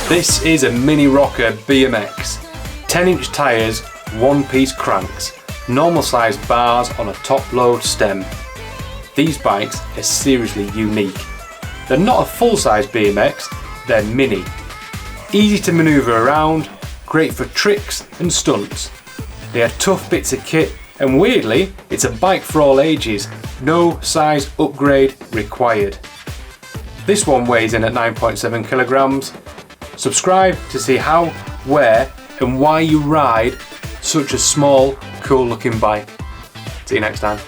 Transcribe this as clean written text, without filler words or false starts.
This is a mini rocker BMX. 10-inch tyres, one-piece cranks, normal size bars on a top load stem. These bikes are seriously unique. They're not a full-size BMX, they're mini. Easy to manoeuvre around, great for tricks and stunts. They are tough bits of kit, and weirdly, it's a bike for all ages, no size upgrade required. This one weighs in at 9.7 kilograms. Subscribe to see how, where and why you ride such a small, cool looking bike. See you next time.